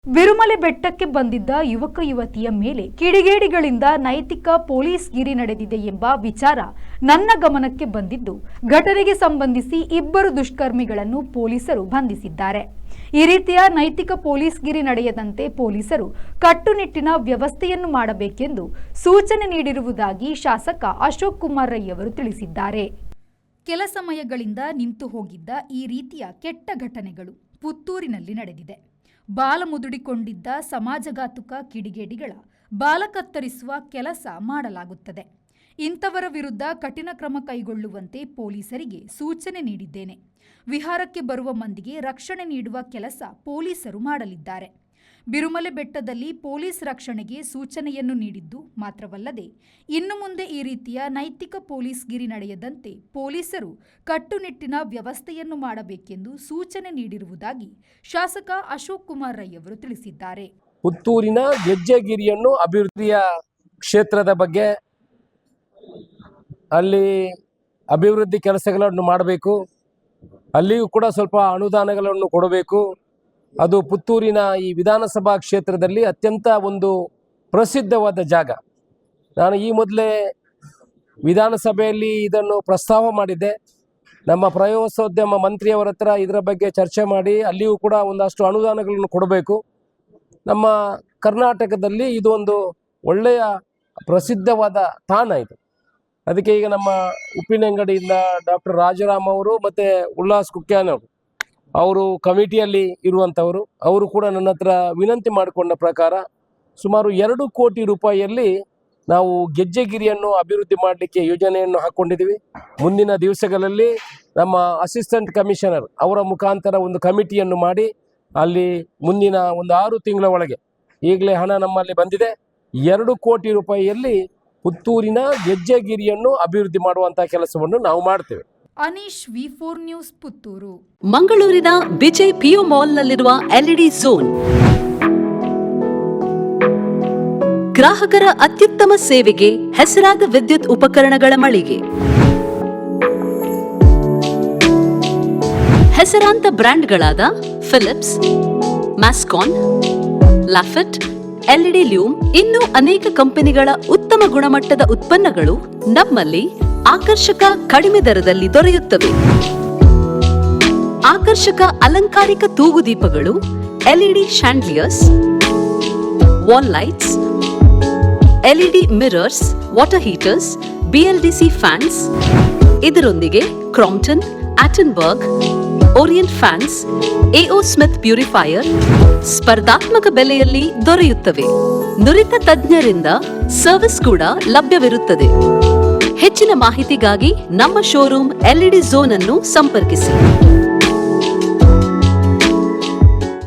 ವಿರುಮಲೆ ಬೆಟ್ಟಕ್ಕೆ ಬಂದಿದ್ದ ಯುವಕ ಯುವತಿಯ ಮೇಲೆ ಕಿಡಿಗೇಡಿಗಳಿಂದ ನೈತಿಕ ಪೊಲೀಸ್ ಗಿರಿ ನಡೆದಿದೆ ಎಂಬ ವಿಚಾರ ನನ್ನ ಗಮನಕ್ಕೆ ಬಂದಿದ್ದು, ಘಟನೆಗೆ ಸಂಬಂಧಿಸಿ ಇಬ್ಬರು ದುಷ್ಕರ್ಮಿಗಳನ್ನು ಪೊಲೀಸರು ಬಂಧಿಸಿದ್ದಾರೆ. ಈ ರೀತಿಯ ನೈತಿಕ ಪೊಲೀಸ್ ಗಿರಿ ನಡೆಯದಂತೆ ಪೊಲೀಸರು ಕಟ್ಟುನಿಟ್ಟಿನ ವ್ಯವಸ್ಥೆಯನ್ನು ಮಾಡಬೇಕೆಂದು ಸೂಚನೆ ನೀಡಿರುವುದಾಗಿ ಶಾಸಕ ಅಶೋಕ್ ಕುಮಾರ್ ರೈ ಅವರು ತಿಳಿಸಿದ್ದಾರೆ. ಕೆಲ ಸಮಯಗಳಿಂದ ನಿಂತು ಹೋಗಿದ್ದ ಈ ರೀತಿಯ ಕೆಟ್ಟ ಘಟನೆಗಳು ಪುತ್ತೂರಿನಲ್ಲಿ ನಡೆದಿದೆ. ಬಾಲ ಮುದುಡಿಕೊಂಡಿದ್ದ ಸಮಾಜಘಾತುಕ ಕಿಡಿಗೇಡಿಗಳ ಬಾಲ ಕತ್ತರಿಸುವ ಕೆಲಸ ಮಾಡಲಾಗುತ್ತದೆ. ಇಂಥವರ ವಿರುದ್ಧ ಕಠಿಣ ಕ್ರಮ ಕೈಗೊಳ್ಳುವಂತೆ ಪೊಲೀಸರಿಗೆ ಸೂಚನೆ ನೀಡಿದ್ದೇನೆ. ವಿಹಾರಕ್ಕೆ ಬರುವ ಮಂದಿಗೆ ರಕ್ಷಣೆ ನೀಡುವ ಕೆಲಸ ಪೊಲೀಸರು ಮಾಡಲಿದ್ದಾರೆ. ಬಿರುಮಲೆ ಬೆಟ್ಟದಲ್ಲಿ ಪೊಲೀಸ್ ರಕ್ಷಣೆಗೆ ಸೂಚನೆಯನ್ನು ನೀಡಿದ್ದು ಮಾತ್ರವಲ್ಲದೆ ಇನ್ನು ಮುಂದೆ ಈ ರೀತಿಯ ನೈತಿಕ ಪೊಲೀಸ್ ಗಿರಿ ನಡೆಯದಂತೆ ಪೊಲೀಸರು ಕಟ್ಟುನಿಟ್ಟಿನ ವ್ಯವಸ್ಥೆಯನ್ನು ಮಾಡಬೇಕೆಂದು ಸೂಚನೆ ನೀಡಿರುವುದಾಗಿ ಶಾಸಕ ಅಶೋಕ್ ಕುಮಾರ್ ರೈ ಅವರು ತಿಳಿಸಿದ್ದಾರೆ. ಪುತ್ತೂರಿನ ಗೆಜ್ಜೆಗಿರಿಯನ್ನು ಅಭಿವೃದ್ಧಿಯ ಕ್ಷೇತ್ರದ ಬಗ್ಗೆ ಅಲ್ಲಿ ಅಭಿವೃದ್ಧಿ ಕೆಲಸಗಳನ್ನು ಮಾಡಬೇಕು. ಅಲ್ಲಿಯೂ ಕೂಡ ಸ್ವಲ್ಪ ಅನುದಾನಗಳನ್ನು ಕೊಡಬೇಕು. ಅದು ಪುತ್ತೂರಿನ ಈ ವಿಧಾನಸಭಾ ಕ್ಷೇತ್ರದಲ್ಲಿ ಅತ್ಯಂತ ಒಂದು ಪ್ರಸಿದ್ಧವಾದ ಜಾಗ. ನಾನು ಈ ಮೊದಲೇ ವಿಧಾನಸಭೆಯಲ್ಲಿ ಇದನ್ನು ಪ್ರಸ್ತಾವ ಮಾಡಿದ್ದೆ. ನಮ್ಮ ಪ್ರವಾಸೋದ್ಯಮ ಮಂತ್ರಿಯವರ ಹತ್ರ ಇದರ ಬಗ್ಗೆ ಚರ್ಚೆ ಮಾಡಿ ಅಲ್ಲಿಯೂ ಕೂಡ ಒಂದಷ್ಟು ಅನುದಾನಗಳನ್ನು ಕೊಡಬೇಕು. ನಮ್ಮ ಕರ್ನಾಟಕದಲ್ಲಿ ಇದು ಒಂದು ಒಳ್ಳೆಯ ಪ್ರಸಿದ್ಧವಾದ ತಾಣ ಇದು. ಅದಕ್ಕೆ ಈಗ ನಮ್ಮ ಉಪ್ಪಿನಂಗಡಿಯಿಂದ ಡಾಕ್ಟರ್ ರಾಜರಾಮ್ ಅವರು ಮತ್ತು ಉಲ್ಲಾಸ್ ಕುಕ್ಯಾನ್ ಅವರು ಕಮಿಟಿಯಲ್ಲಿ ಇರುವಂಥವರು. ಅವರು ಕೂಡ ನನ್ನ ಹತ್ರ ವಿನಂತಿ ಮಾಡಿಕೊಂಡ ಪ್ರಕಾರ ಸುಮಾರು 2 ಕೋಟಿ ರೂಪಾಯಿಯಲ್ಲಿ ನಾವು ಗೆಜ್ಜೆಗಿರಿಯನ್ನು ಅಭಿವೃದ್ಧಿ ಮಾಡಲಿಕ್ಕೆ ಯೋಜನೆಯನ್ನು ಹಾಕ್ಕೊಂಡಿದ್ದೀವಿ. ಮುಂದಿನ ದಿವಸಗಳಲ್ಲಿ ನಮ್ಮ ಅಸಿಸ್ಟೆಂಟ್ ಕಮಿಷನರ್ ಅವರ ಮುಖಾಂತರ ಒಂದು ಕಮಿಟಿಯನ್ನು ಮಾಡಿ ಅಲ್ಲಿ ಮುಂದಿನ ಒಂದು 6 ತಿಂಗಳ ಒಳಗೆ, ಈಗಲೇ ಹಣ ನಮ್ಮಲ್ಲಿ ಬಂದಿದೆ, 2 ಕೋಟಿ ರೂಪಾಯಿಯಲ್ಲಿ ಪುತ್ತೂರಿನ ಗೆಜ್ಜೆಗಿರಿಯನ್ನು ಅಭಿವೃದ್ಧಿ ಮಾಡುವಂಥ ಕೆಲಸವನ್ನು ನಾವು ಮಾಡ್ತೇವೆ. Anish V4 news Puttur. ಮಂಗಳೂರಿನ ವಿಜಯ್ ಪಿಯು ಮಾಲ್ನಲ್ಲಿರುವ ಎಲ್ಇಡಿ ಝೋನ್ ಗ್ರಾಹಕರ ಅತ್ಯುತ್ತಮ ಸೇವೆಗೆ ಹೆಸರಾದ ವಿದ್ಯುತ್ ಉಪಕರಣಗಳ ಮಳಿಗೆ. ಹೆಸರಾಂತ ಬ್ರ್ಯಾಂಡ್ಗಳಾದ ಫಿಲಿಪ್ಸ್, ಮ್ಯಾಸ್ಕಾನ್, ಲಾಫೆಟ್, ಎಲ್ಇಡಿ ಲ್ಯೂಮ್ ಇನ್ನೂ ಅನೇಕ ಕಂಪನಿಗಳ ಉತ್ತಮ ಗುಣಮಟ್ಟದ ಉತ್ಪನ್ನಗಳು ನಮ್ಮಲ್ಲಿ ಆಕರ್ಷಕ ಕಡಿಮೆ ದರದಲ್ಲಿ ದೊರೆಯುತ್ತವೆ. ಆಕರ್ಷಕ ಅಲಂಕಾರಿಕ ತೂಗುದೀಪಗಳು, LED chandeliers, wall lights, LED mirrors, water heaters, BLDC fans, ಇದರೊಂದಿಗೆ Crompton, Atomberg, Orient fans, AO Smith purifier ಸ್ಪರ್ಧಾತ್ಮಕ ಬೆಲೆಯಲ್ಲಿ ದೊರೆಯುತ್ತವೆ. ನುರಿತ ತಜ್ಞರಿಂದ ಸರ್ವಿಸ್ ಕೂಡ ಲಭ್ಯವಿರುತ್ತದೆ. ಹೆಚ್ಚಿನ ಮಾಹಿತಿಗಾಗಿ ನಮ್ಮ ಶೋರೂಮ್ ಎಲ್ಇಡಿ ಝೋನ್ ಅನ್ನು ಸಂಪರ್ಕಿಸಿ.